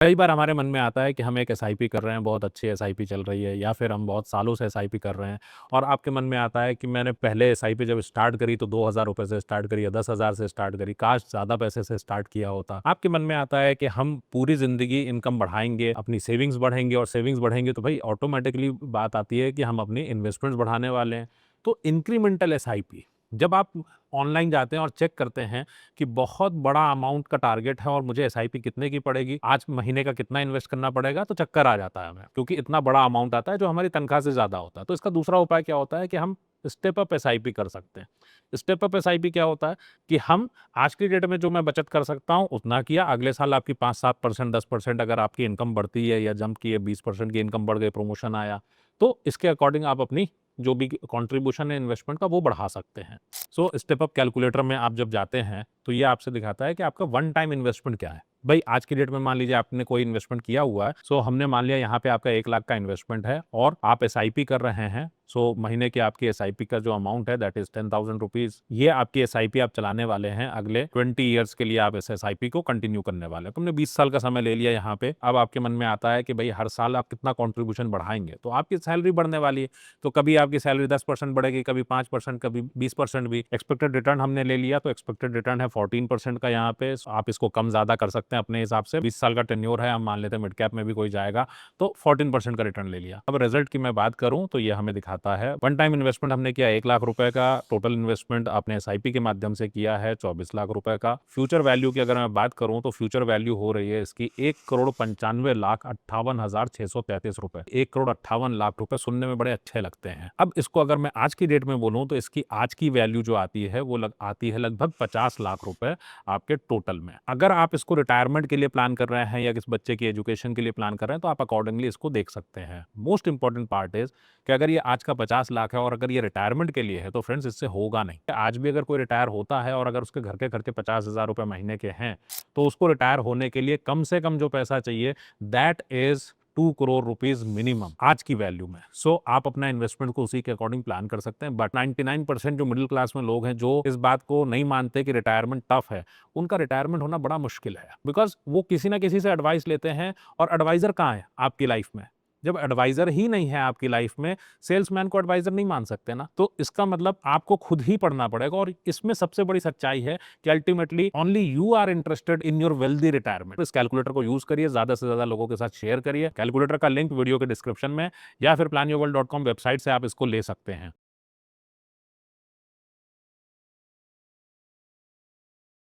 कई बार हमारे मन में आता है कि हम एक एसआईपी कर रहे हैं, बहुत अच्छी एसआईपी चल रही है, या फिर हम बहुत सालों से एसआईपी कर रहे हैं और आपके मन में आता है कि मैंने पहले एसआईपी जब स्टार्ट करी तो 2,000 रुपए से स्टार्ट करी या 10,000 से स्टार्ट करी, काश ज़्यादा पैसे से स्टार्ट किया होता। आपके मन में आता है कि हम पूरी ज़िंदगी इनकम बढ़ाएँगे, अपनी सेविंग्स बढ़ाएँगे और सेविंग्स बढ़ेंगे तो भई ऑटोमैटिकली बात आती है कि हम अपनी इन्वेस्टमेंट्स बढ़ाने वाले हैं। तो इंक्रीमेंटल एसआईपी जब आप ऑनलाइन जाते हैं और चेक करते हैं कि बहुत बड़ा अमाउंट का टारगेट है और मुझे एसआईपी कितने की पड़ेगी, आज महीने का कितना इन्वेस्ट करना पड़ेगा, तो चक्कर आ जाता है हमें, क्योंकि इतना बड़ा अमाउंट आता है जो हमारी तनख्वाह से ज़्यादा होता है। तो इसका दूसरा उपाय क्या होता है कि हम स्टेप अप एसआईपी कर सकते हैं। स्टेप अप एसआईपी क्या होता है कि हम आज की डेट में जो मैं बचत कर सकता हूँ उतना किया, अगले साल आपकी 5-7% 10% अगर आपकी इनकम बढ़ती है या जंप की है, 20% की इनकम बढ़ गई, प्रमोशन आया, तो इसके अकॉर्डिंग आप अपनी जो भी कंट्रीब्यूशन है इन्वेस्टमेंट का वो बढ़ा सकते हैं। सो स्टेप अप कैलकुलेटर में आप जब जाते हैं तो ये आपसे दिखाता है कि आपका वन टाइम इन्वेस्टमेंट क्या है। भाई आज की डेट में मान लीजिए आपने कोई इन्वेस्टमेंट किया हुआ है, सो हमने मान लिया यहाँ पे आपका 1 लाख का इन्वेस्टमेंट है और आप एसआईपी कर रहे हैं। सो महीने की आपकी एसआईपी का जो अमाउंट है दैट इज 10,000 रुपीज। ये आपकी एसआईपी आप चलाने वाले हैं अगले 20 ईयर्स के लिए, आप इस एसआईपी को कंटिन्यू करने वाले हैं। तुमने 20 साल का समय ले लिया यहाँ पे। अब आपके मन में आता है कि भाई हर साल आप कितना कॉन्ट्रीब्यूशन बढ़ाएंगे, तो आपकी सैलरी बढ़ने वाली है। तो कभी आपकी सैलरी 10% बढ़ेगी, कभी 5%, कभी 20% भी। एक्सपेक्टेड रिटर्न हमने ले लिया तो एक्सपेक्टेड रिटर्न है 14% का यहाँ पे। आप इसको कम ज्यादा कर सकते हैं अपने हिसाब से। 20 साल का टेन्योर है, हम मान लेते हैं मिड कैप में भी कोई जाएगा तो 14% का रिटर्न ले लिया। अब रिजल्ट की मैं बात करूं तो ये हमें दिखाता है वन टाइम इन्वेस्टमेंट हमने किया 1 लाख रुपए का, टोटल इन्वेस्टमेंट आपने एसआईपी के माध्यम से किया है 24 लाख रुपए का। फ्यूचर वैल्यू की अगर मैं बात करूं तो फ्यूचर वैल्यू हो रही है इसकी 1,95,58,633 रुपए। 1,58,00,000 रुपए सुनने में बड़े अच्छे लगते हैं। अब इसको अगर मैं आज की डेट में बोलूं तो इसकी आज की वैल्यू जो आती है वो आती है लगभग 50 लाख रुपए आपके टोटल में। अगर आप इसको रिटायरमेंट के लिए प्लान कर रहे हैं या किस बच्चे की एजुकेशन के लिए प्लान कर रहे हैं तो आप अकॉर्डिंगली इसको देख सकते हैं। मोस्ट इंपॉर्टेंट पार्ट इज कि अगर ये आज का 50 लाख है और अगर ये रिटायरमेंट के लिए है तो फ्रेंड्स इससे होगा नहीं। आज भी अगर कोई रिटायर होता है और अगर उसके घर के खर्चे 50,000 रुपए महीने के हैं तो उसको रिटायर होने के लिए कम से कम जो पैसा चाहिए that is 2 crore rupees minimum आज की वैल्यू में। सो आप अपना इन्वेस्टमेंट को उसी के अकॉर्डिंग प्लान कर सकते हैं। बट 99% जो मिडिल क्लास में लोग हैं जो इस बात को नहीं मानते कि रिटायरमेंट टफ है, उनका रिटायरमेंट होना बड़ा मुश्किल है, बिकॉज वो किसी ना किसी से एडवाइस लेते हैं। और एडवाइजर कहाँ है आपकी लाइफ में? जब एडवाइजर ही नहीं है आपकी लाइफ में, सेल्समैन को एडवाइजर नहीं मान सकते ना, तो इसका मतलब आपको खुद ही पढ़ना पड़ेगा। और इसमें सबसे बड़ी सच्चाई है कि ultimately only you are interested in your wealthy retirement. इस कैलकुलेटर को यूज करिए, ज्यादा से ज्यादा लोगों के साथ शेयर करिए। कैलकुलेटर का लिंक वीडियो के डिस्क्रिप्शन में या फिर planyourworld.com वेबसाइट से आप इसको ले सकते हैं।